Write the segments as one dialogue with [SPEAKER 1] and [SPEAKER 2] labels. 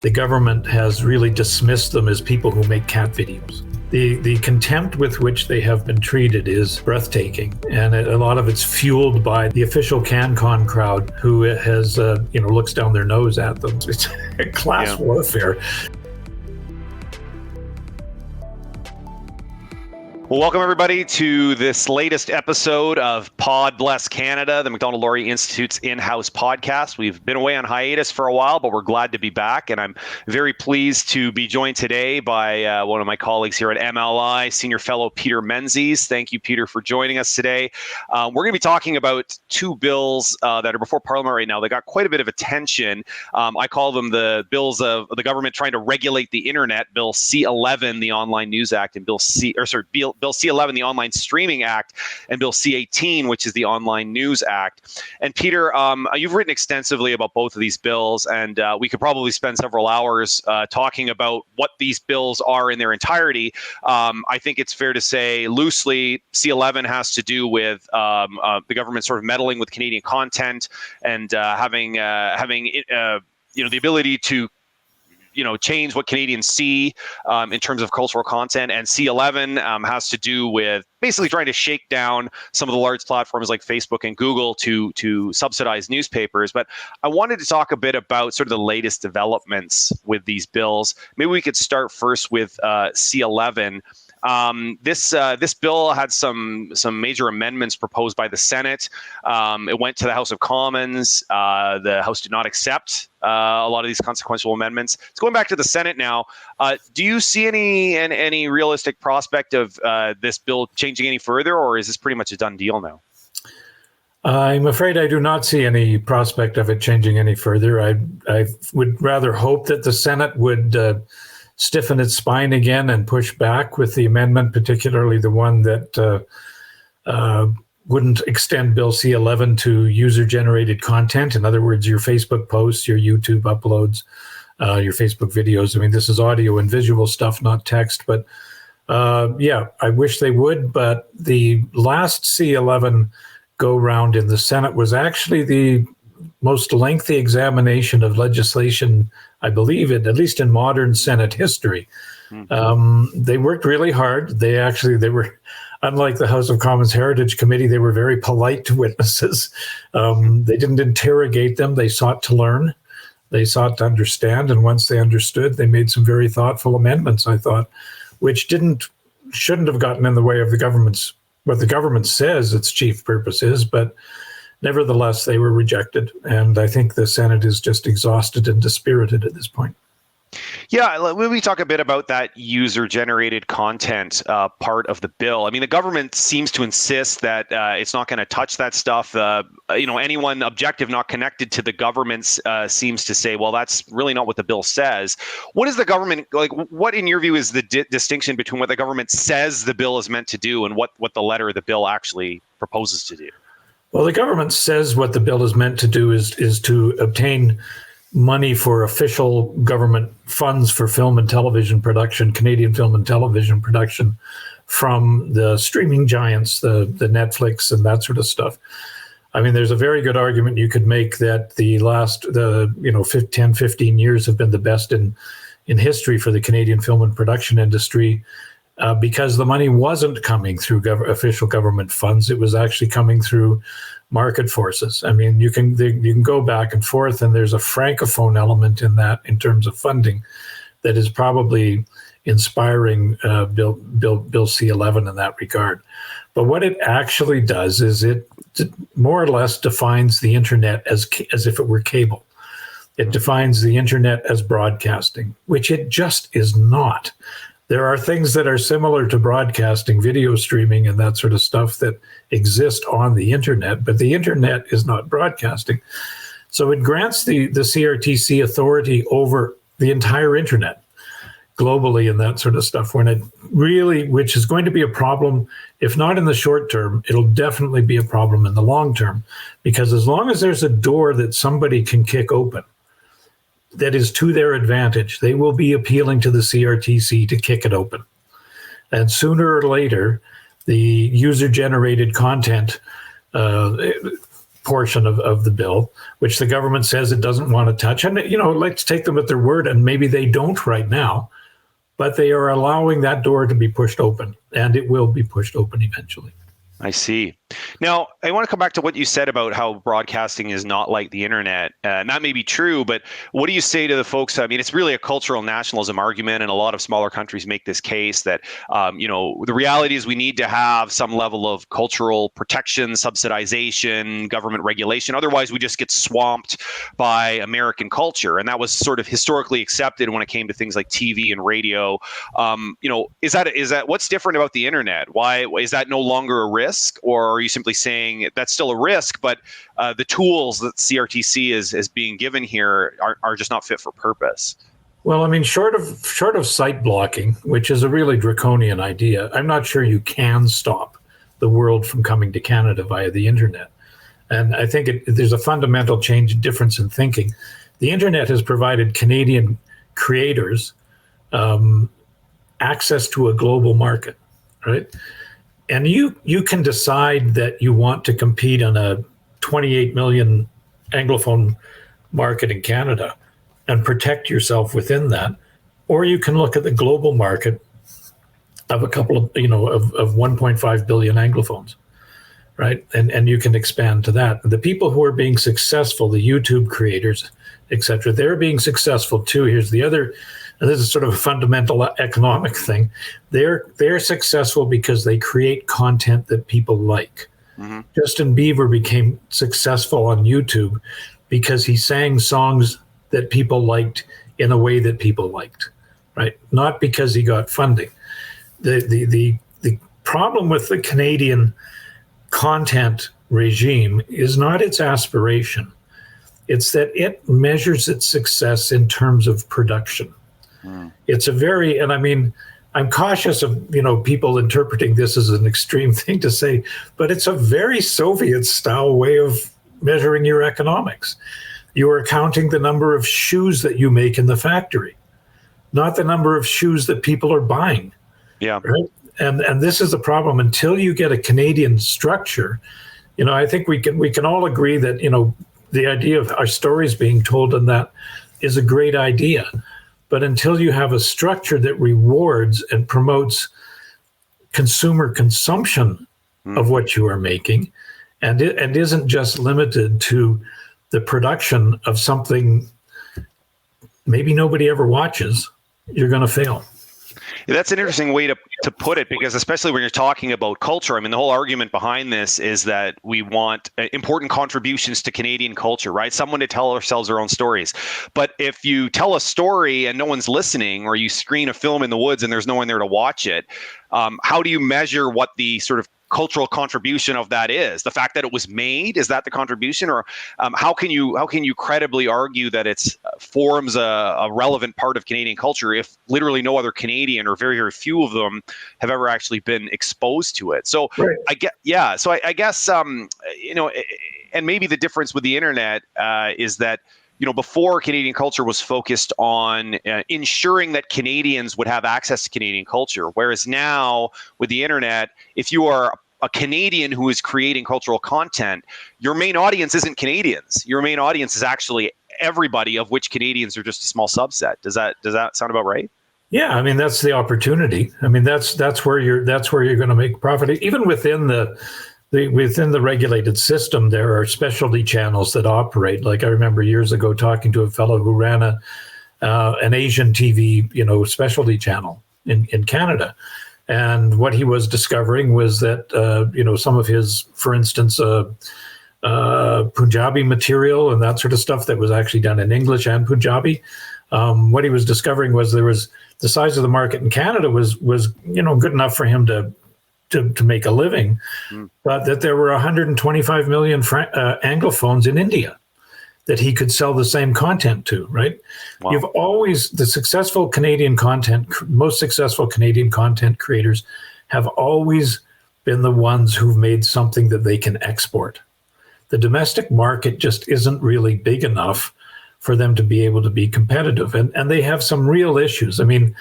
[SPEAKER 1] the government has really dismissed them as people who make cat videos. The contempt with which they have been treated is breathtaking, and a lot of it's fueled by the official CanCon crowd who has, looks down their nose at them. It's class warfare.
[SPEAKER 2] Well, welcome everybody to this latest episode of Pod Bless Canada, the Macdonald-Laurier Institute's in-house podcast. We've been away on hiatus for a while, but we're glad to be back. And I'm very pleased to be joined today by one of my colleagues here at MLI, Senior Fellow Peter Menzies. Thank you, Peter, for joining us today. We're going to be talking about two bills that are before Parliament right now. They got quite a bit of attention. I call them the bills of the government trying to regulate the internet. Bill C-11, the Online News Act, and Bill C-11, the Online Streaming Act, and Bill C-18, which is the Online News Act. And Peter, you've written extensively about both of these bills, and we could probably spend several hours talking about what these bills are in their entirety. I think it's fair to say, loosely, C-11 has to do with the government sort of meddling with Canadian content and having the ability to change what Canadians see in terms of cultural content. And C-11 has to do with basically trying to shake down some of the large platforms like Facebook and Google to subsidize newspapers. But I wanted to talk a bit about sort of the latest developments with these bills. Maybe we could start first with C-11. This bill had some major amendments proposed by the Senate. It went to the House of Commons. The House did not accept a lot of these consequential amendments. It's going back to the Senate now. Do you see any realistic prospect of this bill changing any further, or is this pretty much a done deal now?
[SPEAKER 1] I'm afraid I do not see any prospect of it changing any further. I would rather hope that the Senate would stiffen its spine again and push back with the amendment, particularly the one that wouldn't extend Bill C-11 to user-generated content. In other words, your Facebook posts, your YouTube uploads, your Facebook videos. I mean, this is audio and visual stuff, not text. But I wish they would. But the last C-11 go-round in the Senate was actually the most lengthy examination of legislation, I believe, at least in modern Senate history. Mm-hmm. They worked really hard. They were, unlike the House of Commons Heritage Committee, they were very polite to witnesses. They didn't interrogate them. They sought to learn. They sought to understand. And once they understood, they made some very thoughtful amendments, I thought, which shouldn't have gotten in the way of what the government says its chief purpose is, but nevertheless, they were rejected, and I think the Senate is just exhausted and dispirited at this point.
[SPEAKER 2] Yeah, when we talk a bit about that user-generated content part of the bill, I mean, the government seems to insist that it's not going to touch that stuff. Anyone objective not connected to the government seems to say, well, that's really not what the bill says. What is the government, what in your view is the distinction between what the government says the bill is meant to do and what the letter of the bill actually proposes to do?
[SPEAKER 1] Well, the government says what the bill is meant to do is to obtain money for official government funds for film and television production, Canadian film and television production, from the streaming giants, the Netflix and that sort of stuff. I mean, there's a very good argument you could make that the last 10, 15 years have been the best in history for the Canadian film and production industry. Because the money wasn't coming through official government funds, it was actually coming through market forces. I mean, you can go back and forth, and there's a francophone element in that in terms of funding that is probably inspiring Bill C-11 in that regard. But what it actually does is it more or less defines the internet as if it were cable. It defines the internet as broadcasting, which it just is not. There are things that are similar to broadcasting, video streaming, and that sort of stuff that exist on the internet, but the internet is not broadcasting. So it grants the CRTC authority over the entire internet globally and that sort of stuff, when it really, which is going to be a problem, if not in the short term, it'll definitely be a problem in the long term, because as long as there's a door that somebody can kick open, that is to their advantage, they will be appealing to the CRTC to kick it open. And sooner or later, the user-generated content portion of the bill, which the government says it doesn't want to touch. And, let's take them at their word, and maybe they don't right now, but they are allowing that door to be pushed open, and it will be pushed open eventually.
[SPEAKER 2] I see. Now, I want to come back to what you said about how broadcasting is not like the internet. And that may be true, but what do you say to the folks? I mean, it's really a cultural nationalism argument, and a lot of smaller countries make this case that, the reality is we need to have some level of cultural protection, subsidization, government regulation. Otherwise, we just get swamped by American culture. And that was sort of historically accepted when it came to things like TV and radio. Is that what's different about the internet? Why is that no longer a risk? Or are you simply saying that's still a risk, but the tools that CRTC is being given here are just not fit for purpose?
[SPEAKER 1] Well, I mean, short of site blocking, which is a really draconian idea, I'm not sure you can stop the world from coming to Canada via the internet. And I think there's a fundamental difference in thinking. The internet has provided Canadian creators access to a global market, right? And you can decide that you want to compete on a 28 million Anglophone market in Canada and protect yourself within that, or you can look at the global market of a couple of 1.5 billion Anglophones, right? And you can expand to that. The people who are being successful, the YouTube creators, etc., they're being successful too. Here's the other. And this is sort of a fundamental economic thing. They're successful because they create content that people like. Mm-hmm. Justin Bieber became successful on YouTube because he sang songs that people liked in a way that people liked, right? Not because he got funding. The problem with the Canadian content regime is not its aspiration. It's that it measures its success in terms of production. It's and I mean, I'm cautious of, people interpreting this as an extreme thing to say, but it's a very Soviet style way of measuring your economics. You are counting the number of shoes that you make in the factory, not the number of shoes that people are buying.
[SPEAKER 2] Yeah.
[SPEAKER 1] Right? And this is the problem. Until you get a Canadian structure, I think we can all agree that, the idea of our stories being told in that is a great idea. But until you have a structure that rewards and promotes consumer consumption of what you are making, and isn't just limited to the production of something maybe nobody ever watches, you're going to fail.
[SPEAKER 2] Yeah, that's an interesting way to put it, because especially when you're talking about culture, I mean, the whole argument behind this is that we want important contributions to Canadian culture, right? Someone to tell ourselves our own stories. But if you tell a story and no one's listening, or you screen a film in the woods and there's no one there to watch it, how do you measure what the sort of cultural contribution of that is? The fact that it was made, is that the contribution? Or how can you credibly argue that it forms a relevant part of Canadian culture if literally no other Canadian, or very, very few of them, have ever actually been exposed to it? So right. I guess and maybe the difference with the internet is that, before, Canadian culture was focused on ensuring that Canadians would have access to Canadian culture. Whereas now, with the internet, if you are a Canadian who is creating cultural content, your main audience isn't Canadians. Your main audience is actually everybody, of which Canadians are just a small subset. Does that sound about right?
[SPEAKER 1] Yeah, I mean, that's the opportunity. I mean, that's where you're going to make profit. Even within the regulated system, there are specialty channels that operate. Like, I remember years ago talking to a fellow who ran an Asian TV, specialty channel in Canada. And what he was discovering was that, some of his, for instance, Punjabi material and that sort of stuff that was actually done in English and Punjabi, what he was discovering was the size of the market in Canada was good enough for him to make a living, but that there were 125 million Anglophones in India that he could sell the same content to, right? Wow. Most successful Canadian content creators have always been the ones who've made something that they can export. The domestic market just isn't really big enough for them to be able to be competitive. And they have some real issues. I mean,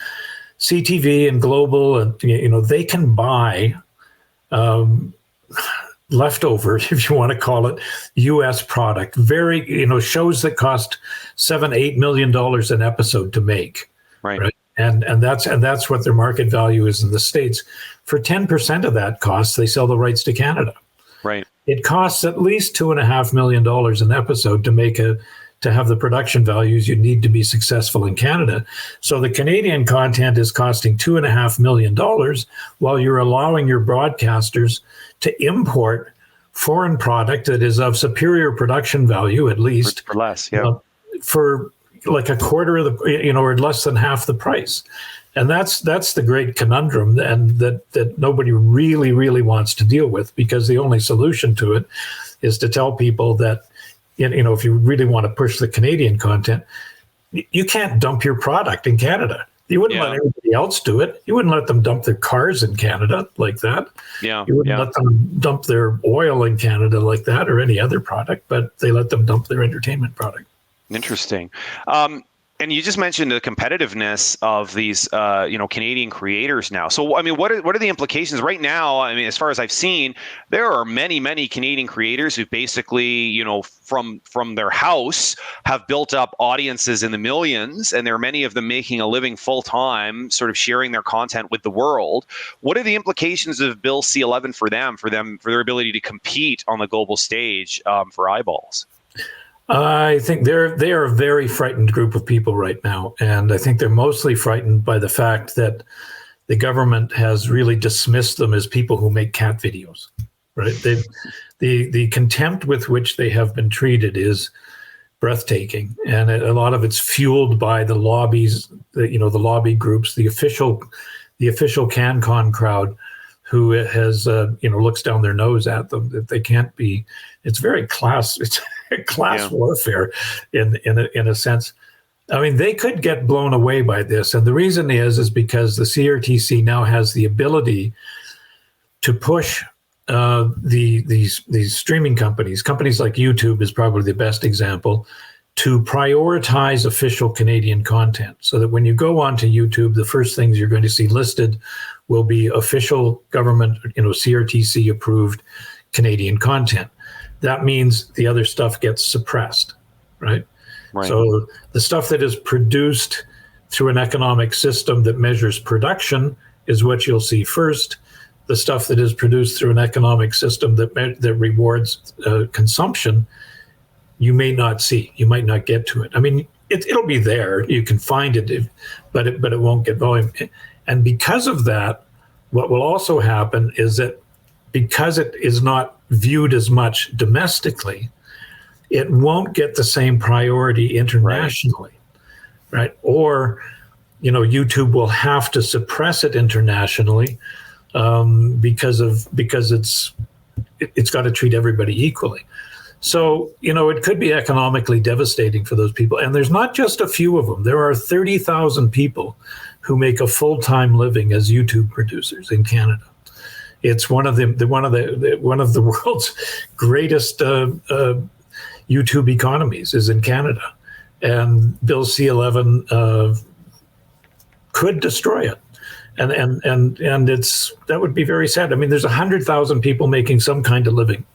[SPEAKER 1] CTV and Global, and they can buy leftover, if you want to call it, U.S. product. Very, shows that cost $7-8 million an episode to make,
[SPEAKER 2] right?
[SPEAKER 1] And that's what their market value is in the States. For 10% of that cost, they sell the rights to Canada.
[SPEAKER 2] Right.
[SPEAKER 1] It costs at least $2.5 million an episode to have the production values you need to be successful in Canada. So the Canadian content is costing $2.5 million while you're allowing your broadcasters to import foreign product that is of superior production value, at least
[SPEAKER 2] for less, yeah,
[SPEAKER 1] for like a quarter of the, or less than half the price. And that's the great conundrum, and that nobody really, really wants to deal with, because the only solution to it is to tell people that, if you really want to push the Canadian content, you can't dump your product in Canada. You wouldn't let anybody else do it. You wouldn't let them dump their cars in Canada like that.
[SPEAKER 2] Yeah.
[SPEAKER 1] You wouldn't let them dump their oil in Canada like that, or any other product, but they let them dump their entertainment product.
[SPEAKER 2] Interesting. And you just mentioned the competitiveness of these, Canadian creators now. So, I mean, what are the implications right now? I mean, as far as I've seen, there are many, many Canadian creators who basically, from their house have built up audiences in the millions, and there are many of them making a living full time, sort of sharing their content with the world. What are the implications of Bill C-11 for their ability to compete on the global stage for eyeballs?
[SPEAKER 1] I think they are a very frightened group of people right now, and I think they're mostly frightened by the fact that the government has really dismissed them as people who make cat videos. Right? The contempt with which they have been treated is breathtaking, and a lot of it's fueled by the lobbies, the lobby groups, the official CanCon crowd, who has looks down their nose at them, that they can't be. It's very class. It's class warfare in a sense. I mean, they could get blown away by this, and the reason is because the CRTC now has the ability to push these streaming companies like YouTube is probably the best example, to prioritize official Canadian content, so that when you go onto YouTube, the first things you're going to see listed will be official government, CRTC approved Canadian content. That means the other stuff gets suppressed, right? So the stuff that is produced through an economic system that measures production is what you'll see first. The stuff that is produced through an economic system that rewards consumption, you may not see. You might not get to it. I mean, it'll be there. You can find it, but it won't get volume. And because of that, what will also happen is that because it is not viewed as much domestically, it won't get the same priority internationally, right? Or, YouTube will have to suppress it internationally because it's got to treat everybody equally. So, it could be economically devastating for those people. And there's not just a few of them. There are 30,000 people who make a full-time living as YouTube producers in Canada. It's one of the world's greatest YouTube economies is in Canada, and Bill C-11 could destroy it, and that would be very sad. I mean, there's 100,000 people making some kind of living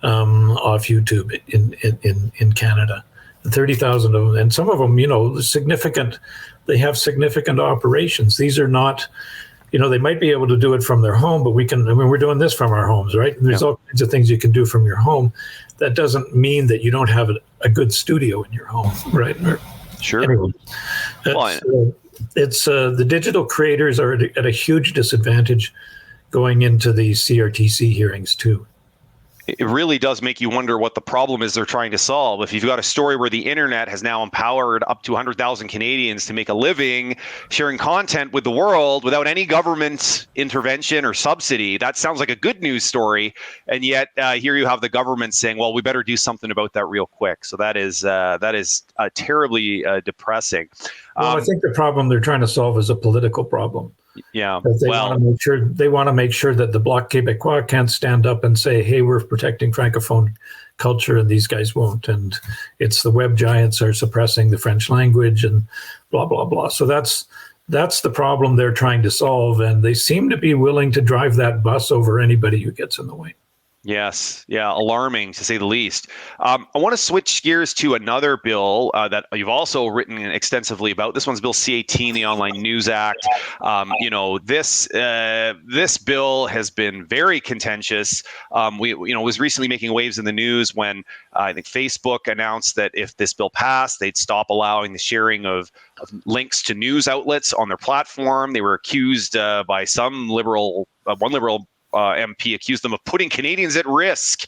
[SPEAKER 1] off YouTube in Canada, 30,000 of them, and some of them, significant. They have significant operations. These are not. They might be able to do it from their home, but we're doing this from our homes, right? And there's all kinds of things you can do from your home. That doesn't mean that you don't have a good studio in your home, right?
[SPEAKER 2] Sure.
[SPEAKER 1] Anyway, the digital creators are at a huge disadvantage going into the CRTC hearings too.
[SPEAKER 2] It really does make you wonder what the problem is they're trying to solve. If you've got a story where the internet has now empowered up to 100,000 Canadians to make a living sharing content with the world without any government intervention or subsidy, that sounds like a good news story. And yet here you have the government saying, well, we better do something about that real quick. So that is terribly depressing.
[SPEAKER 1] Well, I think the problem they're trying to solve is a political problem.
[SPEAKER 2] Yeah.
[SPEAKER 1] They want to make sure that the Bloc Québécois can't stand up and say, hey, we're protecting Francophone culture, and these guys won't. And it's the web giants are suppressing the French language and blah, blah, blah. So that's the problem they're trying to solve. And they seem to be willing to drive that bus over anybody who gets in the way.
[SPEAKER 2] Yes. Yeah. Alarming to say the least. I want to switch gears to another bill that you've also written extensively about. This one's Bill C-18, the Online News Act. This bill has been very contentious. Was recently making waves in the news when I think Facebook announced that if this bill passed, they'd stop allowing the sharing of links to news outlets on their platform. They were accused by some one liberal MP accused them of putting Canadians at risk,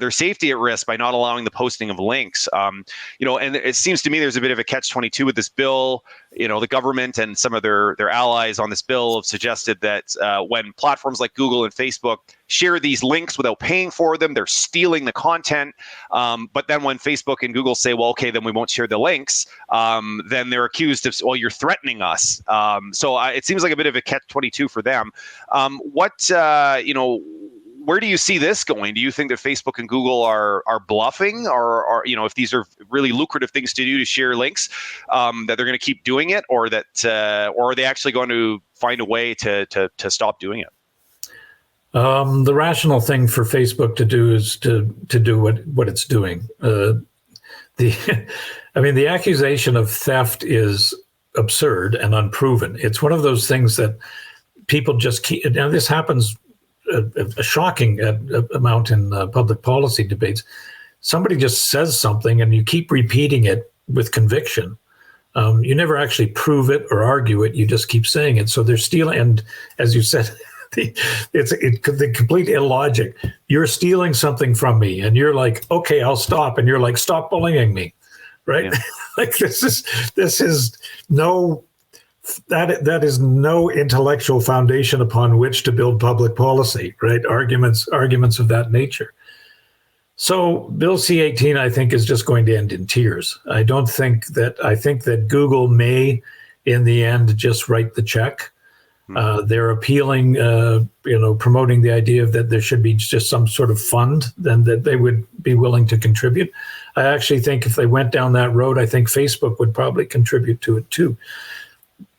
[SPEAKER 2] their safety at risk, by not allowing the posting of links. And it seems to me there's a bit of a catch-22 with this bill. The government and some of their allies on this bill have suggested that when platforms like Google and Facebook share these links without paying for them, they're stealing the content. But then when Facebook and Google say, well, okay, then we won't share the links, then they're accused of, well, you're threatening us. So it seems like a bit of a catch-22 for them. Where do you see this going? Do you think that Facebook and Google are bluffing, or if these are really lucrative things to do to share links, that they're going to keep doing it, or are they actually going to find a way to stop doing it?
[SPEAKER 1] The rational thing for Facebook to do is to do what it's doing. The accusation of theft is absurd and unproven. It's one of those things that people just keep. Now, this happens a shocking amount in public policy debates. Somebody just says something and you keep repeating it with conviction. You never actually prove it or argue it. You just keep saying it. So they're stealing. And as you said, it's the complete illogic. You're stealing something from me and you're like, okay, I'll stop. And you're like, stop bullying me. Right. Yeah. Like this is no. That is no intellectual foundation upon which to build public policy, right? Arguments of that nature. So Bill C-18, I think, is just going to end in tears. I think that Google may, in the end, just write the check. They're appealing, promoting the idea that there should be just some sort of fund, then that they would be willing to contribute. I actually think if they went down that road, I think Facebook would probably contribute to it too.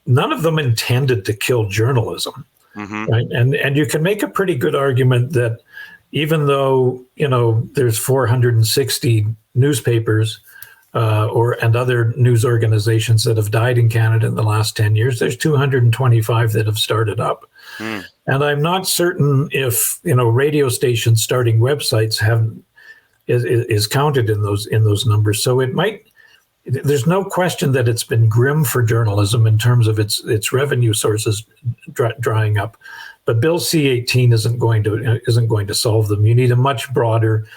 [SPEAKER 1] None of them intended to kill journalism, right? And you can make a pretty good argument that even though there's 460 newspapers and other news organizations that have died in Canada in the last 10 years, there's 225 that have started up. And I'm not certain if radio stations starting websites is counted in those numbers. So it might. There's no question that it's been grim for journalism in terms of its revenue sources drying up, but Bill C-18 isn't going to solve them. You need a much broader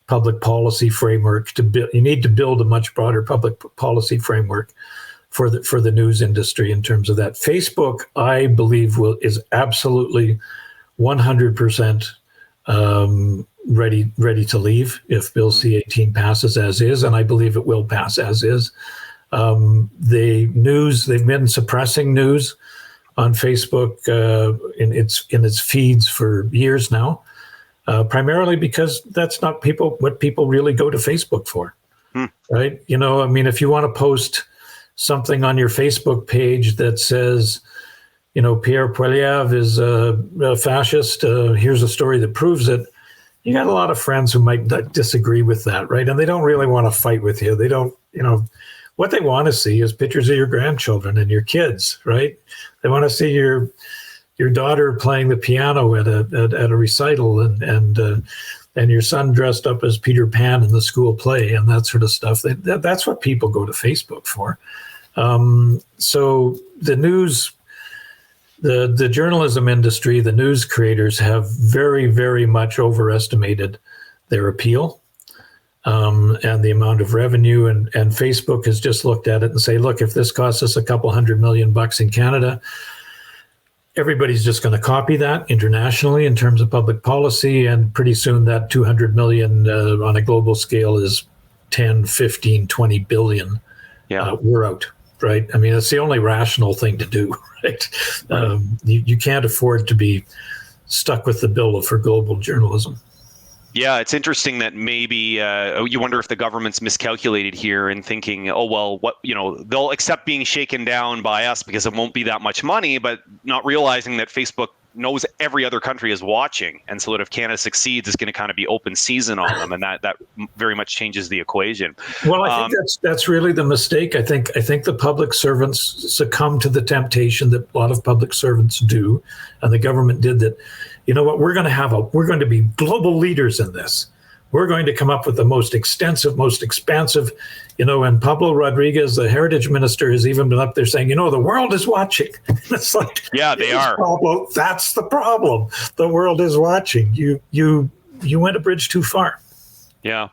[SPEAKER 1] public policy framework to build. You need to build a much broader public policy framework for the news industry in terms of that. Facebook, I believe, is absolutely 100%. Ready to leave if Bill C-18 passes as is, and I believe it will pass as is. They've been suppressing news on Facebook in its feeds for years now, primarily because that's not what people really go to Facebook for, right? If you want to post something on your Facebook page that says, Pierre Poilievre is a fascist, here's a story that proves it. You got a lot of friends who might disagree with that, right? And they don't really want to fight with you. They don't, what they want to see is pictures of your grandchildren and your kids, right? They want to see your daughter playing the piano at a recital and your son dressed up as Peter Pan in the school play and that sort of stuff. That's what people go to Facebook for. So the news. The journalism industry, the news creators have very, very much overestimated their appeal and the amount of revenue. And Facebook has just looked at it and say, look, if this costs us a couple $100 million in Canada, everybody's just going to copy that internationally in terms of public policy. And pretty soon that 200 million on a global scale is 10, 15, 20 billion. Yeah. We're out. Right. I mean, it's the only rational thing to do. Right. You can't afford to be stuck with the bill for global journalism.
[SPEAKER 2] Yeah, it's interesting that maybe you wonder if the government's miscalculated here in thinking, oh, well, they'll accept being shaken down by us because it won't be that much money, but not realizing that Facebook knows every other country is watching, and so that if Canada succeeds, it's going to kind of be open season on them, and that very much changes the equation.
[SPEAKER 1] Well, I think that's really the mistake. I think the public servants succumb to the temptation that a lot of public servants do, and the government did that. You know what? We're going to be global leaders in this. We're going to come up with the most extensive, most expansive, and Pablo Rodriguez, the heritage minister, has even been up there saying, the world is watching. It's like,
[SPEAKER 2] yeah, they are.
[SPEAKER 1] Pablo, that's the problem. The world is watching. You went a bridge too far.
[SPEAKER 2] Yeah.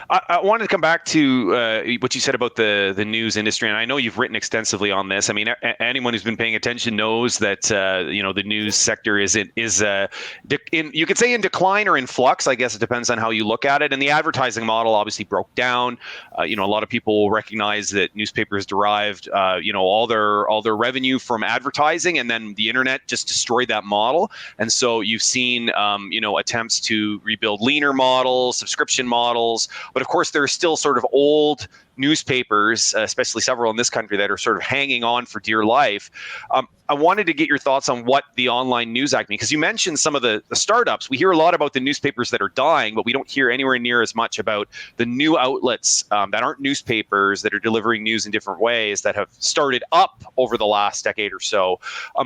[SPEAKER 2] I wanted to come back to what you said about the news industry, and I know you've written extensively on this. I mean, anyone who's been paying attention knows that the news sector is you could say in decline or in flux. I guess it depends on how you look at it. And the advertising model obviously broke down. A lot of people recognize that newspapers derived all their revenue from advertising, and then the internet just destroyed that model. And so you've seen attempts to rebuild leaner models, subscription models. But of course, there are still sort of old newspapers, especially several in this country, that are sort of hanging on for dear life. I wanted to get your thoughts on what the Online News Act means, because you mentioned some of the startups. We hear a lot about the newspapers that are dying, but we don't hear anywhere near as much about the new outlets that aren't newspapers, that are delivering news in different ways, that have started up over the last decade or so.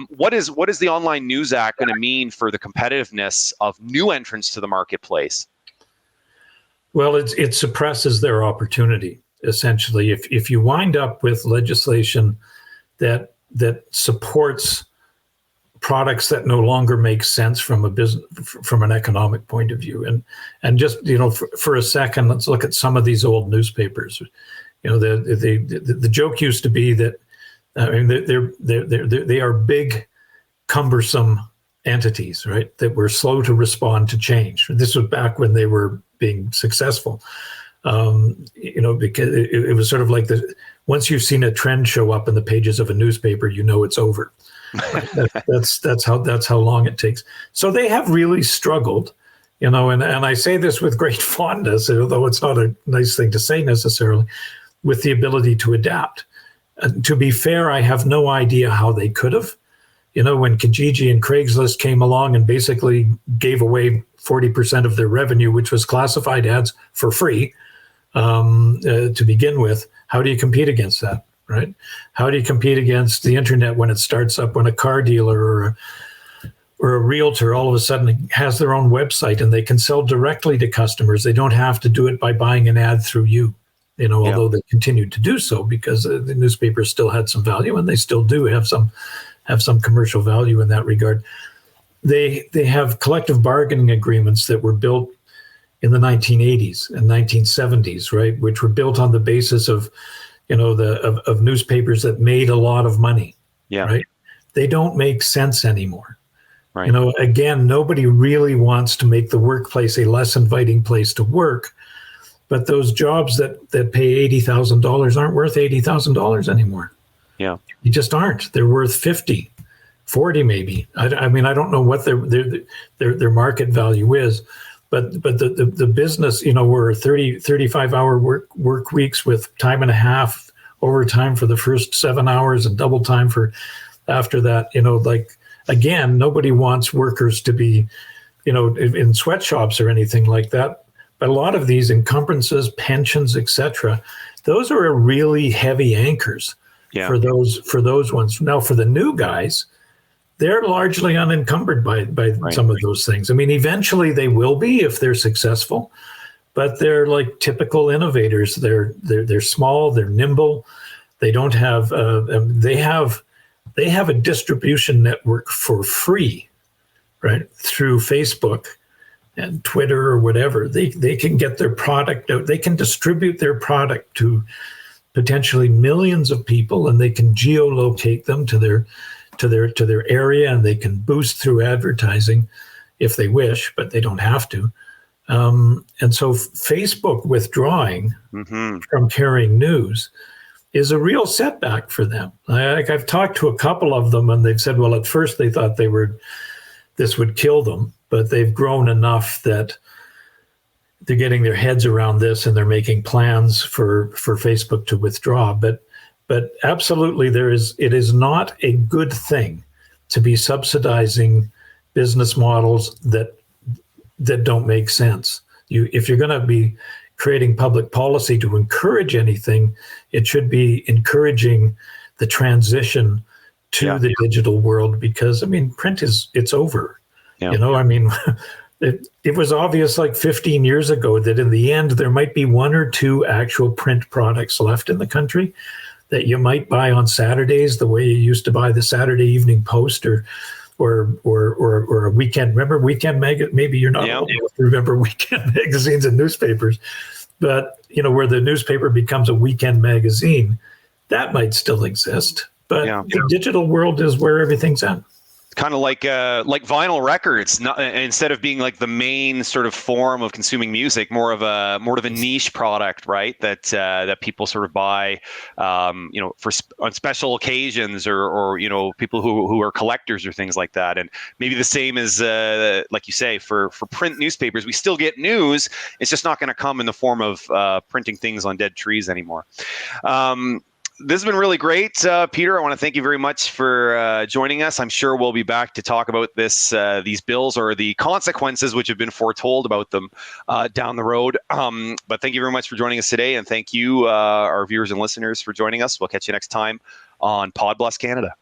[SPEAKER 2] What is the Online News Act going to mean for the competitiveness of new entrants to the marketplace?
[SPEAKER 1] Well, it suppresses their opportunity, essentially. If you wind up with legislation that supports products that no longer make sense from an economic point of view, and just for a second, let's look at some of these old newspapers. The joke used to be that they are big, cumbersome entities, right? That were slow to respond to change. This was back when they were being successful, because it was sort of like once you've seen a trend show up in the pages of a newspaper, it's over. That's how long it takes. So they have really struggled, and I say this with great fondness, although it's not a nice thing to say necessarily, with the ability to adapt. To be fair, I have no idea how they could have. When Kijiji and Craigslist came along and basically gave away 40% of their revenue, which was classified ads, for free to begin with, how do you compete against that, right? How do you compete against the internet when it starts up, when a car dealer or a realtor all of a sudden has their own website and they can sell directly to customers? They don't have to do it by buying an ad through you, although they continued to do so because the newspapers still had some value, and they still do have some commercial value in that regard. They have collective bargaining agreements that were built in the 1980s and 1970s, right, which were built on the basis of of newspapers that made a lot of money. Yeah. Right. They don't make sense anymore. Right. Again, nobody really wants to make the workplace a less inviting place to work, but those jobs that pay $80,000 aren't worth $80,000 anymore. Yeah. They just aren't. They're worth 50, 40 maybe. I mean, I don't know what their market value is, but the business, were 35-hour work weeks with time and a half overtime for the first 7 hours and double time for after that. Again, nobody wants workers to be, in sweatshops or anything like that. But a lot of these encumbrances, pensions, etc., those are really heavy anchors. Yeah. For those ones. Now, for the new guys, they're largely unencumbered by right. Some of those things. I mean, eventually they will be if they're successful, but they're like typical innovators. They're small, they're nimble. They don't have. They have a distribution network for free, right, through Facebook and Twitter or whatever. They can get their product out. They can distribute their product to potentially millions of people, and they can geolocate them to their area, and they can boost through advertising if they wish, but they don't have to. And so Facebook withdrawing from carrying news is a real setback for them. I've talked to a couple of them, and they've said, well, at first they thought this would kill them, but they've grown enough that they're getting their heads around this, and they're making plans for Facebook to withdraw. But absolutely, it is not a good thing to be subsidizing business models that don't make sense. If you're going to be creating public policy to encourage anything, it should be encouraging the transition to the digital world, because print it's over. It was obvious like 15 years ago that in the end there might be one or two actual print products left in the country that you might buy on Saturdays, the way you used to buy the Saturday Evening Post or a weekend. Remember weekend magazine? Maybe you're not old enough to remember weekend magazines and newspapers, but where the newspaper becomes a weekend magazine, that might still exist. But the digital world is where everything's at.
[SPEAKER 2] Kind of like vinyl records, instead of being like the main sort of form of consuming music, more of a niche product, right? That people sort of buy, on special occasions, or people who are collectors or things like that. And maybe the same as like you say, for print newspapers, we still get news. It's just not going to come in the form of printing things on dead trees anymore. This has been really great, Peter. I want to thank you very much for joining us. I'm sure we'll be back to talk about these bills, or the consequences which have been foretold about them down the road. But thank you very much for joining us today, and thank you, our viewers and listeners, for joining us. We'll catch you next time on Pod Bless Canada.